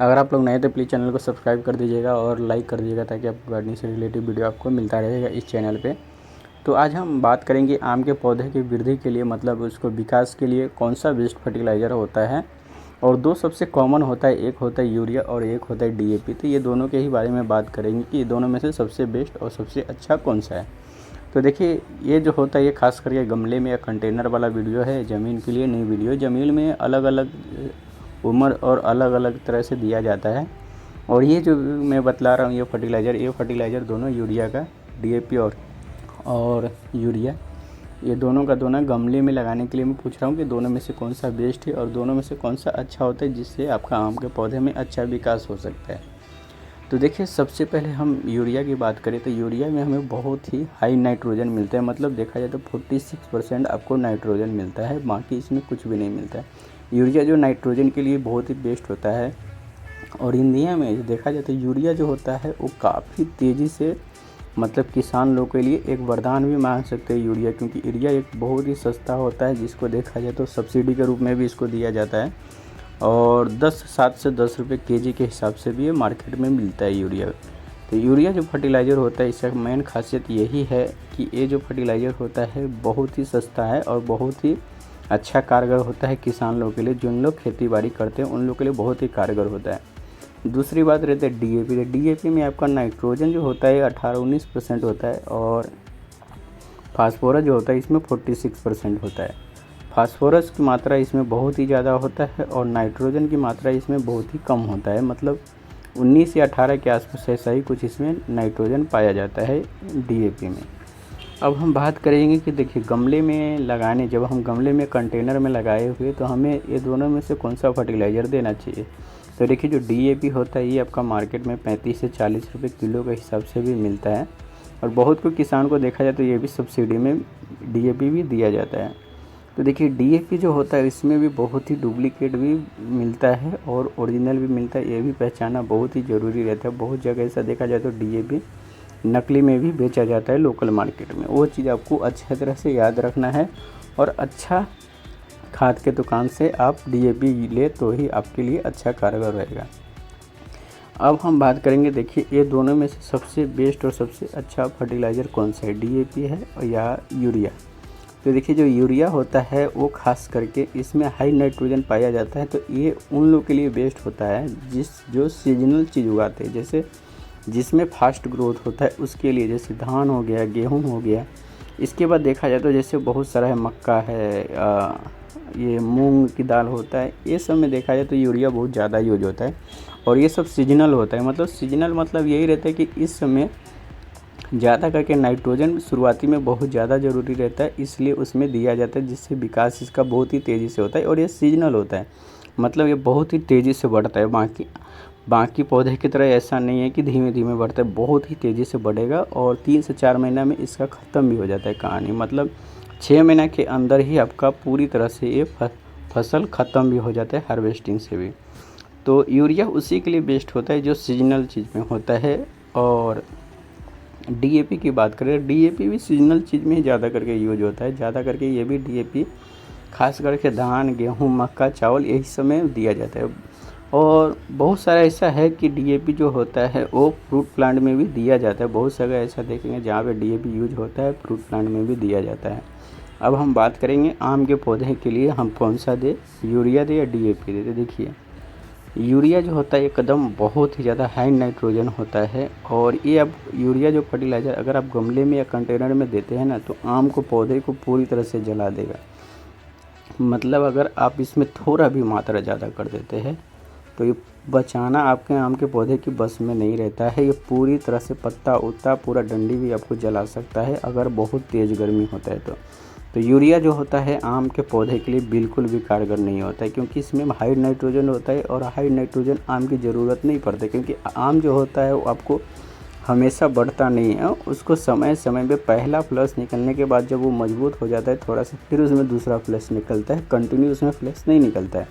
अगर आप लोग नए तो प्लीज़ चैनल को सब्सक्राइब कर दीजिएगा और लाइक कर दीजिएगा ताकि आपको गार्डनिंग से रिलेटेड वीडियो आपको मिलता रहेगा इस चैनल पे। तो आज हम बात करेंगे आम के पौधे की वृद्धि के लिए, मतलब उसको विकास के लिए कौन सा बेस्ट फर्टिलाइज़र होता है। और दो सबसे कॉमन होता है, एक होता है यूरिया और एक होता है डीएपी। तो ये दोनों के ही बारे में बात करेंगे कि ये दोनों में से सबसे बेस्ट और सबसे अच्छा कौन सा है। तो देखिए, ये जो होता है ये खास करके गमले में या कंटेनर वाला वीडियो है, ज़मीन के लिए नहीं वीडियो। ज़मीन में अलग अलग उम्र और अलग अलग तरह से दिया जाता है। और ये जो मैं बतला रहा हूँ ये फर्टिलाइज़र दोनों यूरिया का, डीएपी और यूरिया, ये दोनों का दोनों गमले में लगाने के लिए मैं पूछ रहा हूँ कि दोनों में से कौन सा बेस्ट है और दोनों में से कौन सा अच्छा होता है जिससे आपका आम के पौधे में अच्छा विकास हो सकता है। तो देखिए, सबसे पहले हम यूरिया की बात करें तो यूरिया में हमें बहुत ही हाई नाइट्रोजन मिलता है। मतलब देखा जाए तो 46% आपको नाइट्रोजन मिलता है, बाकी इसमें कुछ भी नहीं मिलता है। यूरिया जो नाइट्रोजन के लिए बहुत ही बेस्ट होता है। और इंडिया में देखा जाए तो यूरिया जो होता है वो काफ़ी तेज़ी से, मतलब किसान लोगों के लिए एक वरदान भी मान सकते हैं यूरिया, क्योंकि यूरिया एक बहुत ही सस्ता होता है जिसको देखा जाए तो सब्सिडी के रूप में भी इसको दिया जाता है। और 7 से 10 रुपये केजी के हिसाब से भी ये मार्केट में मिलता है यूरिया। तो यूरिया जो फर्टिलाइज़र होता है इसका मेन खासियत यही है कि ये जो फर्टिलाइज़र होता है बहुत ही सस्ता है और बहुत ही अच्छा कारगर होता है किसान लोगों के लिए। जिन लोग खेती बाड़ी करते हैं उन लोगों के लिए बहुत ही कारगर होता है। दूसरी बात रहती है डीएपी। डीएपी में आपका नाइट्रोजन जो होता है 18-19% होता है और फास्फोरस जो होता है इसमें 46% होता है। फास्फोरस की मात्रा इसमें बहुत ही ज़्यादा होता है और नाइट्रोजन की मात्रा इसमें बहुत ही कम होता है। मतलब 19 या 18 के आसपास ऐसा ही कुछ इसमें नाइट्रोजन पाया जाता है डीएपी में। अब हम बात करेंगे कि देखिए, गमले में लगाने, जब हम गमले में कंटेनर में लगाए हुए तो हमें ये दोनों में से कौन सा फर्टिलाइज़र देना चाहिए। तो देखिए, जो डीएपी होता है ये आपका मार्केट में 35 से 40 रुपये किलो के हिसाब से भी मिलता है। और बहुत को किसान को देखा जाए तो ये भी सब्सिडी में डीएपी भी दिया जाता है। तो देखिए, डीएपी जो होता है इसमें भी बहुत ही डुप्लीकेट भी मिलता है और ओरिजिनल भी मिलता है। ये भी पहचाना बहुत ही ज़रूरी रहता है। बहुत जगह ऐसा देखा जाए तो डीएपी नकली में भी बेचा जाता है लोकल मार्केट में। वो चीज़ आपको अच्छी तरह से याद रखना है और अच्छा खाद के दुकान से आप डीएपी ले तो ही आपके लिए अच्छा कारगर रहेगा। अब हम बात करेंगे, देखिए ये दोनों में से सबसे बेस्ट और सबसे अच्छा फर्टिलाइज़र कौन सा है, डीएपी है या यूरिया। तो देखिए, जो यूरिया होता है वो खास करके इसमें हाई नाइट्रोजन पाया जाता है। तो ये उन लोगों के लिए बेस्ट होता है जो सीजनल चीज़ उगाते हैं, जैसे जिसमें फास्ट ग्रोथ होता है उसके लिए, जैसे धान हो गया, गेहूँ हो गया। इसके बाद देखा जाए तो जैसे बहुत सारा है, मक्का है, ये मूंग की दाल होता है, ये सब में देखा जाए तो यूरिया बहुत ज़्यादा यूज होता है। और ये सब सीजनल होता है। मतलब सीजनल मतलब यही रहता है कि इस समय ज़्यादा करके नाइट्रोजन शुरुआती में बहुत ज़्यादा ज़रूरी रहता है, इसलिए उसमें दिया जाता है जिससे विकास इसका बहुत ही तेज़ी से होता है। और ये सीजनल होता है, मतलब ये बहुत ही तेज़ी से बढ़ता है। बाकी पौधे की तरह ऐसा नहीं है कि धीमे धीमे बढ़ता है, बहुत ही तेज़ी से बढ़ेगा और 3 से 4 महीना में इसका ख़त्म भी हो जाता है कहानी। मतलब 6 महीना के अंदर ही आपका पूरी तरह से ये फसल ख़त्म भी हो जाता है हार्वेस्टिंग से भी। तो यूरिया उसी के लिए बेस्ट होता है जो सीजनल चीज़ में होता है। और डीएपी की बात करें, डीएपी भी सीजनल चीज़ में ही ज़्यादा करके यूज होता है। ज़्यादा करके ये भी डीएपी खास करके धान, गेहूँ, मक्का, चावल यही सब में दिया जाता है। और बहुत सारा ऐसा है कि डीएपी जो होता है वो फ्रूट प्लांट में भी दिया जाता है। बहुत जगह ऐसा देखेंगे जहाँ पे डीएपी यूज होता है, फ्रूट प्लांट में भी दिया जाता है। अब हम बात करेंगे आम के पौधे के लिए हम कौन सा दे, यूरिया दे या डीएपी दे। तो देखिए, यूरिया जो होता है एकदम बहुत ही ज़्यादा हाई नाइट्रोजन होता है। और ये अब यूरिया जो फर्टिलाइज़र अगर आप गमले में या कंटेनर में देते हैं ना तो आम को, पौधे को पूरी तरह से जला देगा। मतलब अगर आप इसमें थोड़ा भी मात्रा ज़्यादा कर देते हैं तो ये बचाना आपके आम के पौधे की बस में नहीं रहता है। ये पूरी तरह से पत्ता उत्ता पूरा डंडी भी आपको जला सकता है अगर बहुत तेज़ गर्मी होता है तो यूरिया जो होता है आम के पौधे के लिए बिल्कुल भी कारगर नहीं होता है, क्योंकि इसमें हाई नाइट्रोजन होता है और हाई नाइट्रोजन आम की ज़रूरत नहीं पड़ती, क्योंकि आम जो होता है वो आपको हमेशा बढ़ता नहीं है। उसको समय समय पे पहला फ्लश निकलने के बाद जब वो मजबूत हो जाता है थोड़ा सा, फिर उसमें दूसरा फ्लश निकलता है, कंटिन्यू उसमें फ्लश नहीं निकलता है।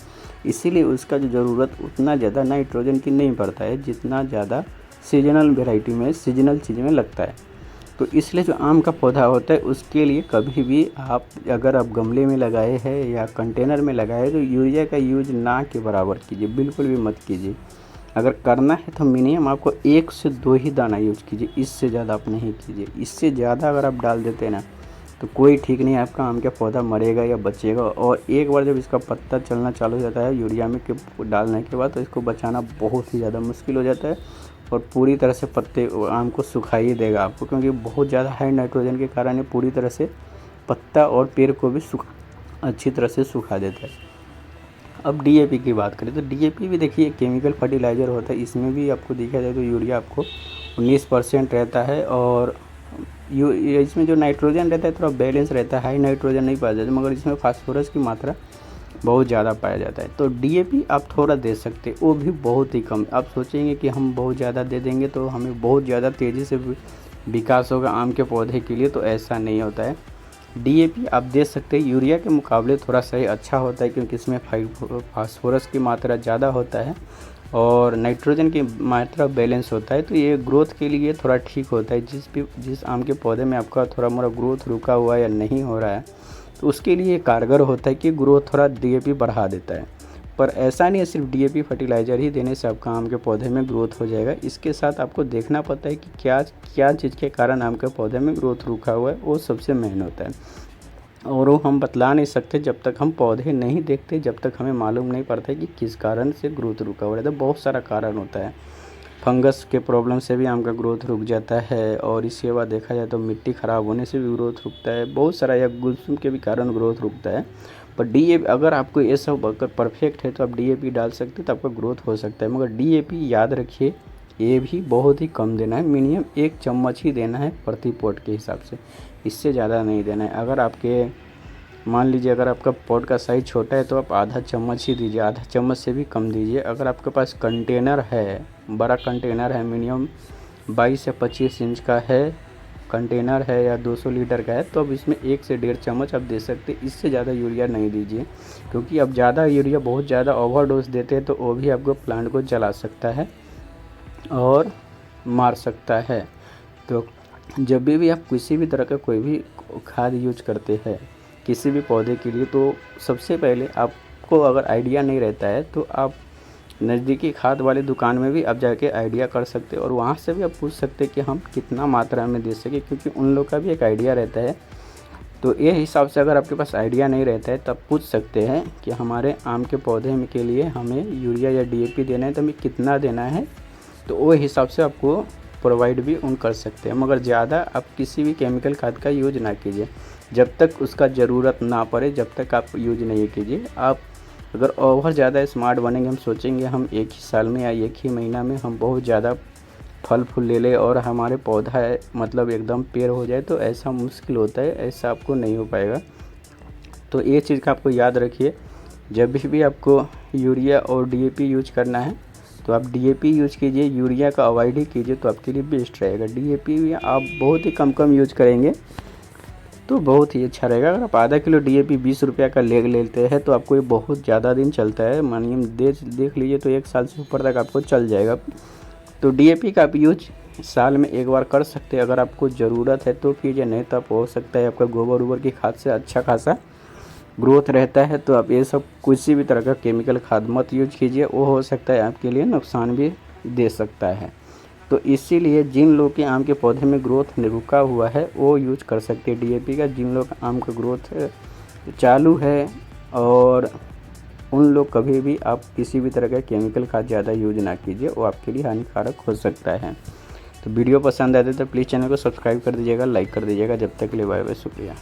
इसीलिए उसका जो ज़रूरत उतना ज़्यादा नाइट्रोजन की नहीं पड़ता है जितना ज़्यादा सीजनल वेराइटी में, सीजनल चीज़ में लगता है। तो इसलिए जो आम का पौधा होता है उसके लिए कभी भी आप, अगर आप गमले में लगाए हैं या कंटेनर में लगाए तो यूरिया का यूज ना के बराबर कीजिए, बिल्कुल भी मत कीजिए। अगर करना है तो मिनिमम आपको 1 से 2 ही दाना यूज कीजिए, इससे ज़्यादा आप नहीं कीजिए। इससे ज़्यादा अगर आप डाल देते हैं ना तो कोई ठीक नहीं, आपका आम का पौधा मरेगा या बचेगा। और एक बार जब इसका पत्ता चलना चालू हो जाता है यूरिया में के डालने के बाद, तो इसको बचाना बहुत ही ज़्यादा मुश्किल हो जाता है और पूरी तरह से पत्ते आम को सुखा ही देगा आपको, क्योंकि बहुत ज़्यादा हाई नाइट्रोजन के कारण ये पूरी तरह से पत्ता और पेड़ को भी अच्छी तरह से सुखा देता है। अब डीएपी की बात करें तो डीएपी भी देखिए केमिकल फर्टिलाइज़र होता है, इसमें भी आपको देखा जाए तो यूरिया आपको 19% रहता है और इसमें जो नाइट्रोजन रहता है थोड़ा बैलेंस रहता है, हाई नाइट्रोजन नहीं पाया जाता, मगर इसमें फास्फोरस की मात्रा बहुत ज़्यादा पाया जाता है। तो डीएपी आप थोड़ा दे सकते, वो भी बहुत ही कम। आप सोचेंगे कि हम बहुत ज़्यादा दे देंगे तो हमें बहुत ज़्यादा तेज़ी से विकास होगा आम के पौधे के लिए, तो ऐसा नहीं होता है। डीएपी आप दे सकते हैं, यूरिया के मुकाबले थोड़ा सा ही अच्छा होता है, क्योंकि इसमें फास्फोरस की मात्रा ज़्यादा होता है और नाइट्रोजन की मात्रा बैलेंस होता है, तो ये ग्रोथ के लिए थोड़ा ठीक होता है। जिस आम के पौधे में आपका थोड़ा मोड़ा ग्रोथ रुका हुआ है या नहीं हो रहा है, तो उसके लिए कारगर होता है कि ग्रोथ थोड़ा डीएपी बढ़ा देता है। पर ऐसा नहीं है सिर्फ डीएपी फर्टिलाइज़र ही देने से आपका आम के पौधे में ग्रोथ हो जाएगा। इसके साथ आपको देखना पड़ता है कि क्या चीज़ के कारण आम के पौधे में ग्रोथ रुका हुआ है, वो सबसे मेन होता है। और वो हम बतला नहीं सकते जब तक हम पौधे नहीं देखते, जब तक हमें मालूम नहीं पड़ता कि किस कारण से ग्रोथ रुका हुआ रहता है। बहुत सारा कारण होता है, फंगस के प्रॉब्लम से भी आम का ग्रोथ रुक जाता है, और इसके बाद देखा जाए तो मिट्टी ख़राब होने से भी ग्रोथ रुकता है, बहुत सारा या गुलसुम के भी कारण ग्रोथ रुकता है। पर डीएपी अगर आपको ये सब अगर परफेक्ट है तो आप डीएपी डाल सकते हैं, तो आपका ग्रोथ हो सकता है। मगर डीएपी याद रखिए ये भी बहुत ही कम देना है, मिनिमम 1 चम्मच ही देना है प्रति पॉट के हिसाब से, इससे ज़्यादा नहीं देना है। अगर आपके मान लीजिए अगर आपका पॉट का साइज़ छोटा है तो आप आधा चम्मच ही दीजिए, आधा चम्मच से भी कम दीजिए। अगर आपके पास कंटेनर है, बड़ा कंटेनर है, मिनिमम 22 से 25 इंच का है कंटेनर है या 200 लीटर का है, तो अब इसमें 1 से 1.5 चम्मच आप दे सकते हैं। इससे ज़्यादा यूरिया नहीं दीजिए, क्योंकि अब ज़्यादा यूरिया बहुत ज़्यादा ओवरडोज देते हैं तो वो भी आपको प्लांट को जला सकता है और मार सकता है। तो जब भी आप किसी भी तरह का कोई भी खाद यूज करते हैं किसी भी पौधे के लिए, तो सबसे पहले आपको अगर आइडिया नहीं रहता है तो आप नज़दीकी खाद वाले दुकान में भी आप जाके आइडिया कर सकते हैं और वहाँ से भी आप पूछ सकते हैं कि हम कितना मात्रा में दे सकें, क्योंकि उन लोग का भी एक आइडिया रहता है। तो ये हिसाब से अगर आपके पास आइडिया नहीं रहता है तब पूछ सकते हैं कि हमारे आम के पौधे में के लिए हमें यूरिया या डीएपी देना है तो हमें कितना देना है, तो वो हिसाब से आपको प्रोवाइड भी उन कर सकते हैं। मगर ज़्यादा आप किसी भी केमिकल खाद का यूज ना कीजिए, जब तक उसका ज़रूरत ना पड़े जब तक आप यूज नहीं कीजिए। आप अगर ओवर ज़्यादा स्मार्ट बनेंगे, हम सोचेंगे हम एक ही साल में या एक ही महीना में हम बहुत ज़्यादा फल फूल ले ले और हमारे पौधा है मतलब एकदम पेड़ हो जाए, तो ऐसा मुश्किल होता है, ऐसा आपको नहीं हो पाएगा। तो ये चीज़ का आपको याद रखिए, जब भी आपको यूरिया और डीएपी यूज करना है तो आप डीएपी यूज कीजिए, यूरिया का अवॉइड ही कीजिए, तो आपके लिए बेस्ट रहेगा। डीएपी आप बहुत ही कम यूज करेंगे तो बहुत ही अच्छा रहेगा। अगर आप आधा किलो डीएपी 20 रुपये का लेते हैं तो आपको ये बहुत ज़्यादा दिन चलता है, मानिए देख लीजिए तो 1 साल से ऊपर तक आपको चल जाएगा। तो डीएपी का आप यूज साल में एक बार कर सकते हैं, अगर आपको ज़रूरत है तो कीजिए, नहीं तो आप हो सकता है आपका गोबर वोबर की खाद से अच्छा खासा ग्रोथ रहता है। तो आप ये सब किसी भी तरह का केमिकल खाद मत यूज कीजिए, वो हो सकता है आपके लिए नुकसान भी दे सकता है। तो इसीलिए जिन लोग के आम के पौधे में ग्रोथ रुका हुआ है वो यूज कर सकते हैं डीएपी का, जिन लोग आम का ग्रोथ चालू है और उन लोग कभी भी आप किसी भी तरह का केमिकल खाद ज़्यादा यूज ना कीजिए, वो आपके लिए हानिकारक हो सकता है। तो वीडियो पसंद आए तो प्लीज़ चैनल को सब्सक्राइब कर दीजिएगा, लाइक कर दीजिएगा। जब तक के लिए बाय बाय, शुक्रिया।